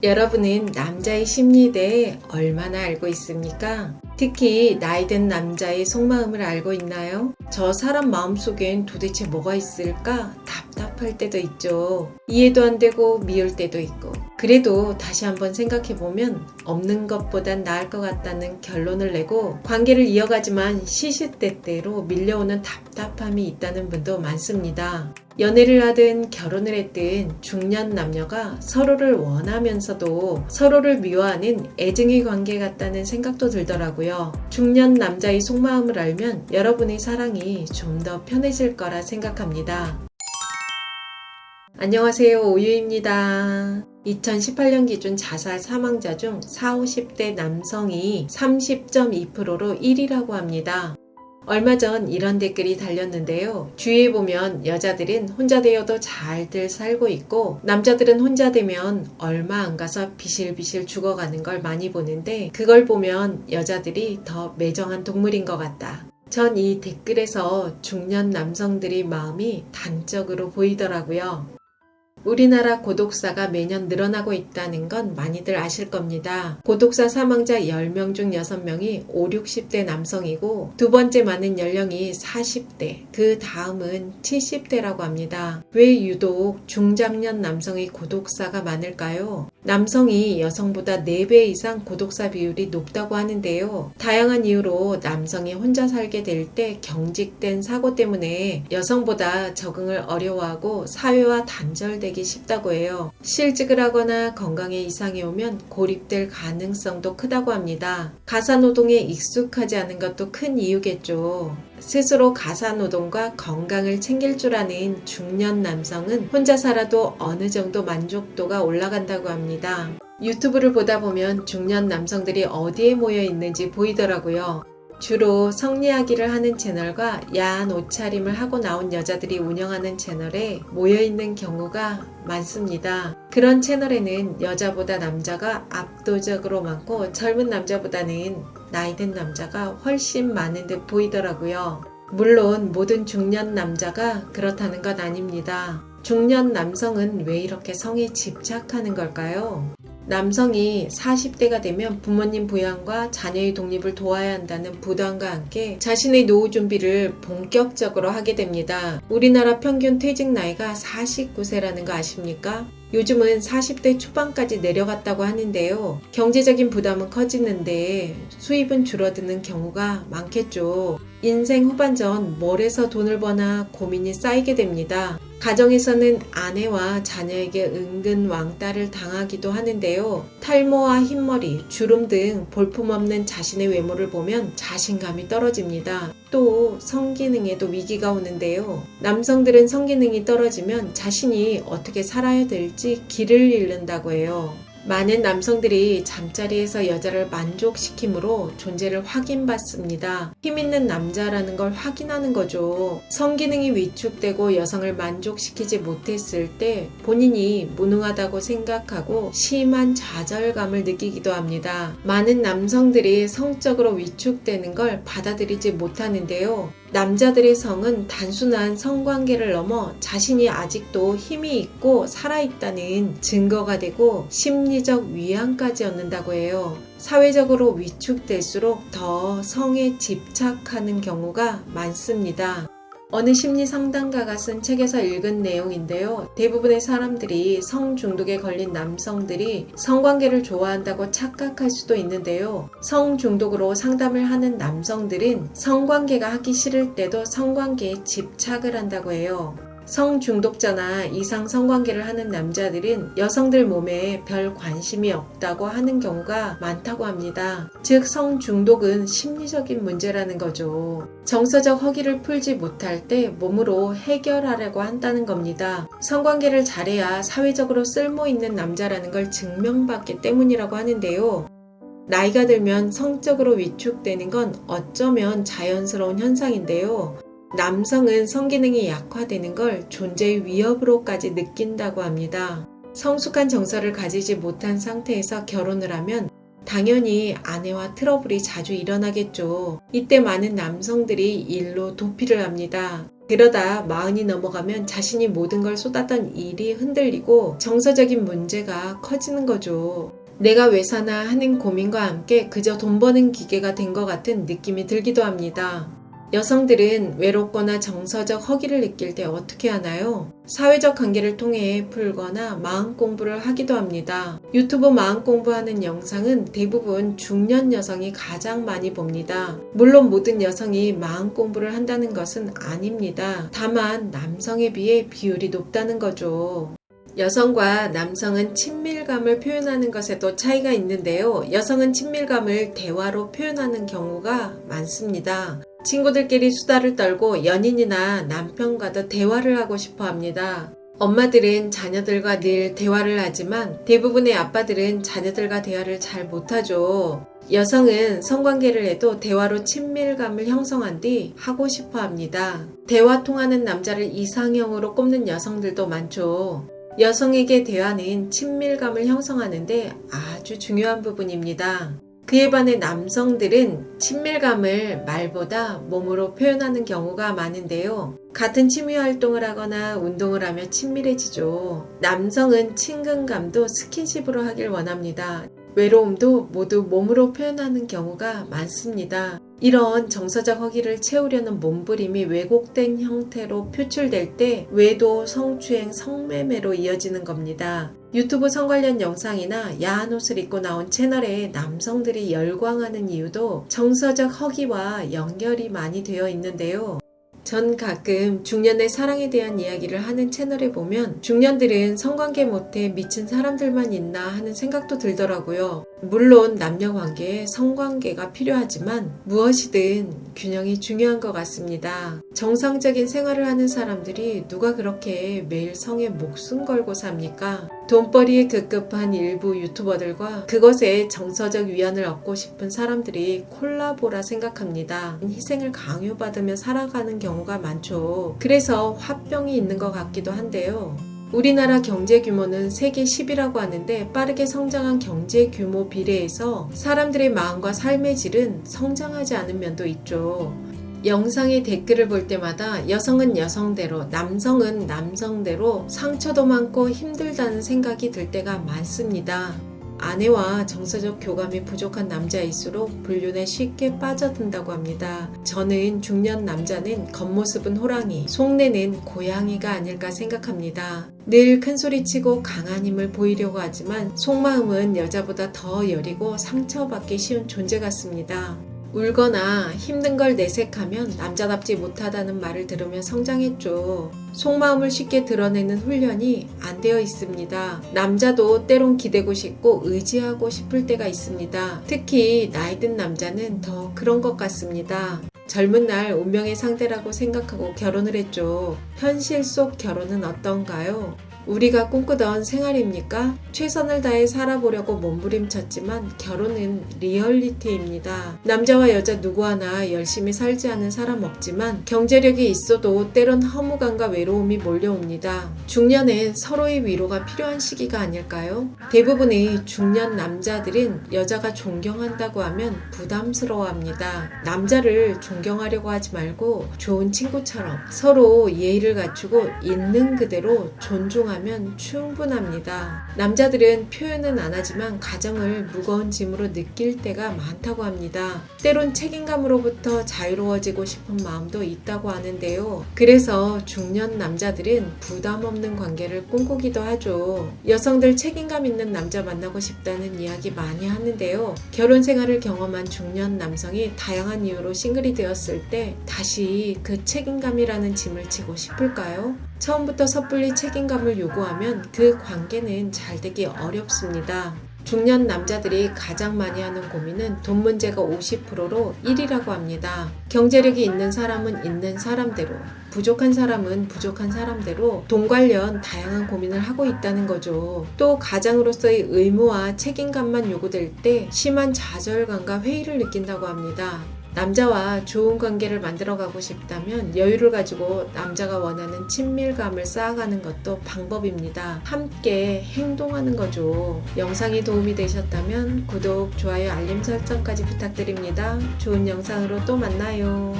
여러분은 남자의 심리에 대해 얼마나 알고 있습니까? 특히 나이든 남자의 속마음을 알고 있나요? 저 사람 마음속엔 도대체 뭐가 있을까? 답답할 때도 있죠. 이해도 안 되고 미울 때도 있고. 그래도 다시 한번 생각해보면 없는 것보단 나을 것 같다는 결론을 내고 관계를 이어가지만 시시때때로 밀려오는 답답함이 있다는 분도 많습니다. 연애를 하든 결혼을 했든 중년 남녀가 서로를 원하면서도 서로를 미워하는 애증의 관계 같다는 생각도 들더라고요. 중년 남자의 속마음을 알면 여러분의 사랑이 좀 더 편해질 거라 생각합니다. 안녕하세요, 오유입니다. 2018년 기준 자살 사망자 중 40, 50대 남성이 30.2%로 1위라고 합니다. 얼마 전 이런 댓글이 달렸는데요. 주위에 보면 여자들은 혼자 되어도 잘들 살고 있고 남자들은 혼자 되면 얼마 안 가서 비실비실 죽어가는 걸 많이 보는데 그걸 보면 여자들이 더 매정한 동물인 것 같다. 전 이 댓글에서 중년 남성들의 마음이 단적으로 보이더라고요. 우리나라 고독사가 매년 늘어나고 있다는 건 많이들 아실 겁니다. 고독사 사망자 10명 중 6명이 5, 60대 남성이고 두 번째 많은 연령이 40대, 그 다음은 70대라고 합니다. 왜 유독 중장년 남성의 고독사가 많을까요? 남성이 여성보다 4배 이상 고독사 비율이 높다고 하는데요. 다양한 이유로 남성이 혼자 살게 될 때 경직된 사고 때문에 여성보다 적응을 어려워하고 사회와 단절되기 쉽다고 해요. 실직을 하거나 건강에 이상이 오면 고립될 가능성도 크다고 합니다. 가사노동에 익숙하지 않은 것도 큰 이유겠죠. 스스로 가사노동과 건강을 챙길 줄 아는 중년 남성은 혼자 살아도 어느 정도 만족도가 올라간다고 합니다. 유튜브를 보다 보면 중년 남성들이 어디에 모여 있는지 보이더라고요. 주로 성리이야기를 하는 채널과 야한 옷차림을 하고 나온 여자들이 운영하는 채널에 모여있는 경우가 많습니다. 그런 채널에는 여자보다 남자가 압도적으로 많고 젊은 남자보다는 나이 든 남자가 훨씬 많은 듯 보이더라고요. 물론 모든 중년 남자가 그렇다는 건 아닙니다. 중년 남성은 왜 이렇게 성에 집착하는 걸까요? 남성이 40대가 되면 부모님 부양과 자녀의 독립을 도와야 한다는 부담과 함께 자신의 노후 준비를 본격적으로 하게 됩니다. 우리나라 평균 퇴직 나이가 49세라는 거 아십니까? 요즘은 40대 초반까지 내려갔다고 하는데요. 경제적인 부담은 커지는데 수입은 줄어드는 경우가 많겠죠. 인생 후반전 뭘 해서 돈을 버나 고민이 쌓이게 됩니다. 가정에서는 아내와 자녀에게 은근 왕따를 당하기도 하는데요. 탈모와 흰머리, 주름 등 볼품없는 자신의 외모를 보면 자신감이 떨어집니다. 또 성기능에도 위기가 오는데요. 남성들은 성기능이 떨어지면 자신이 어떻게 살아야 될지 길을 잃는다고 해요. 많은 남성들이 잠자리에서 여자를 만족시킴으로 존재를 확인받습니다. 힘있는 남자라는 걸 확인하는 거죠. 성기능이 위축되고 여성을 만족시키지 못했을 때 본인이 무능하다고 생각하고 심한 좌절감을 느끼기도 합니다. 많은 남성들이 성적으로 위축되는 걸 받아들이지 못하는데요. 남자들의 성은 단순한 성관계를 넘어 자신이 아직도 힘이 있고 살아있다는 증거가 되고 심리적 위안까지 얻는다고 해요. 사회적으로 위축될수록 더 성에 집착하는 경우가 많습니다. 어느 심리 상담가가 쓴 책에서 읽은 내용인데요. 대부분의 사람들이 성 중독에 걸린 남성들이 성관계를 좋아한다고 착각할 수도 있는데요. 성 중독으로 상담을 하는 남성들은 성관계가 하기 싫을 때도 성관계에 집착을 한다고 해요. 성중독자나 이상 성관계를 하는 남자들은 여성들 몸에 별 관심이 없다고 하는 경우가 많다고 합니다. 즉 성중독은 심리적인 문제라는 거죠. 정서적 허기를 풀지 못할 때 몸으로 해결하려고 한다는 겁니다. 성관계를 잘해야 사회적으로 쓸모있는 남자라는 걸 증명받기 때문이라고 하는데요. 나이가 들면 성적으로 위축되는 건 어쩌면 자연스러운 현상인데요. 남성은 성기능이 약화되는 걸 존재의 위협으로까지 느낀다고 합니다. 성숙한 정서를 가지지 못한 상태에서 결혼을 하면 당연히 아내와 트러블이 자주 일어나겠죠. 이때 많은 남성들이 일로 도피를 합니다. 그러다 40이 넘어가면 자신이 모든 걸 쏟았던 일이 흔들리고 정서적인 문제가 커지는 거죠. 내가 왜 사나 하는 고민과 함께 그저 돈 버는 기계가 된 것 같은 느낌이 들기도 합니다. 여성들은 외롭거나 정서적 허기를 느낄 때 어떻게 하나요? 사회적 관계를 통해 풀거나 마음 공부를 하기도 합니다. 유튜브 마음 공부하는 영상은 대부분 중년 여성이 가장 많이 봅니다. 물론 모든 여성이 마음 공부를 한다는 것은 아닙니다. 다만 남성에 비해 비율이 높다는 거죠. 여성과 남성은 친밀감을 표현하는 것에도 차이가 있는데요. 여성은 친밀감을 대화로 표현하는 경우가 많습니다. 친구들끼리 수다를 떨고 연인이나 남편과도 대화를 하고 싶어 합니다. 엄마들은 자녀들과 늘 대화를 하지만 대부분의 아빠들은 자녀들과 대화를 잘 못하죠. 여성은 성관계를 해도 대화로 친밀감을 형성한 뒤 하고 싶어 합니다. 대화 통하는 남자를 이상형으로 꼽는 여성들도 많죠. 여성에게 대화는 친밀감을 형성하는데 아주 중요한 부분입니다. 그에 반해 남성들은 친밀감을 말보다 몸으로 표현하는 경우가 많은데요. 같은 취미 활동을 하거나 운동을 하며 친밀해지죠. 남성은 친근감도 스킨십으로 하길 원합니다. 외로움도 모두 몸으로 표현하는 경우가 많습니다. 이런 정서적 허기를 채우려는 몸부림이 왜곡된 형태로 표출될 때 외도, 성추행, 성매매로 이어지는 겁니다. 유튜브 성 관련 영상이나 야한 옷을 입고 나온 채널에 남성들이 열광하는 이유도 정서적 허기와 연결이 많이 되어 있는데요. 전 가끔 중년의 사랑에 대한 이야기를 하는 채널에 보면 중년들은 성관계 못해 미친 사람들만 있나 하는 생각도 들더라고요. 물론 남녀 관계에 성관계가 필요하지만 무엇이든 균형이 중요한 것 같습니다. 정상적인 생활을 하는 사람들이 누가 그렇게 매일 성에 목숨 걸고 삽니까? 돈벌이에 급급한 일부 유튜버들과 그것에 정서적 위안을 얻고 싶은 사람들이 콜라보라 생각합니다. 희생을 강요받으며 살아가는 경우가 많죠. 그래서 화병이 있는 것 같기도 한데요. 우리나라 경제 규모는 세계 10위라고 하는데 빠르게 성장한 경제 규모 비례해서 사람들의 마음과 삶의 질은 성장하지 않은 면도 있죠. 영상의 댓글을 볼 때마다 여성은 여성대로, 남성은 남성대로 상처도 많고 힘들다는 생각이 들 때가 많습니다. 아내와 정서적 교감이 부족한 남자일수록 불륜에 쉽게 빠져든다고 합니다. 저는 중년 남자는 겉모습은 호랑이, 속내는 고양이가 아닐까 생각합니다. 늘 큰소리치고 강한 힘을 보이려고 하지만 속마음은 여자보다 더 여리고 상처받기 쉬운 존재 같습니다. 울거나 힘든 걸 내색하면 남자답지 못하다는 말을 들으며 성장했죠. 속마음을 쉽게 드러내는 훈련이 안 되어 있습니다. 남자도 때론 기대고 싶고 의지하고 싶을 때가 있습니다. 특히 나이 든 남자는 더 그런 것 같습니다. 젊은 날 운명의 상대라고 생각하고 결혼을 했죠. 현실 속 결혼은 어떤가요? 우리가 꿈꾸던 생활입니까? 최선을 다해 살아보려고 몸부림쳤지만 결혼은 리얼리티입니다. 남자와 여자 누구 하나 열심히 살지 않은 사람 없지만 경제력이 있어도 때론 허무감과 외로움이 몰려옵니다. 중년엔 서로의 위로가 필요한 시기가 아닐까요? 대부분의 중년 남자들은 여자가 존경한다고 하면 부담스러워합니다. 남자를 존경하려고 하지 말고 좋은 친구처럼 서로 예의를 갖추고 있는 그대로 존중하면 충분합니다. 남자들은 표현은 안 하지만 가정을 무거운 짐으로 느낄 때가 많다고 합니다. 때론 책임감으로부터 자유로워지고 싶은 마음도 있다고 하는데요. 그래서 중년 남자들은 부담 없는 관계를 꿈꾸기도 하죠. 여성들 책임감 있는 남자 만나고 싶다는 이야기 많이 하는데요. 결혼 생활을 경험한 중년 남성이 다양한 이유로 싱글이 되었을 때 다시 그 책임감이라는 짐을 지고 싶을까요? 처음부터 섣불리 책임감을 요구하면 그 관계는 잘 되기 어렵습니다. 중년 남자들이 가장 많이 하는 고민은 돈 문제가 50%로 1위라고 합니다. 경제력이 있는 사람은 있는 사람대로, 부족한 사람은 부족한 사람대로 돈 관련 다양한 고민을 하고 있다는 거죠. 또 가장으로서의 의무와 책임감만 요구될 때 심한 좌절감과 회의를 느낀다고 합니다. 남자와 좋은 관계를 만들어가고 싶다면 여유를 가지고 남자가 원하는 친밀감을 쌓아가는 것도 방법입니다. 함께 행동하는 거죠. 영상이 도움이 되셨다면 구독, 좋아요, 알림 설정까지 부탁드립니다. 좋은 영상으로 또 만나요.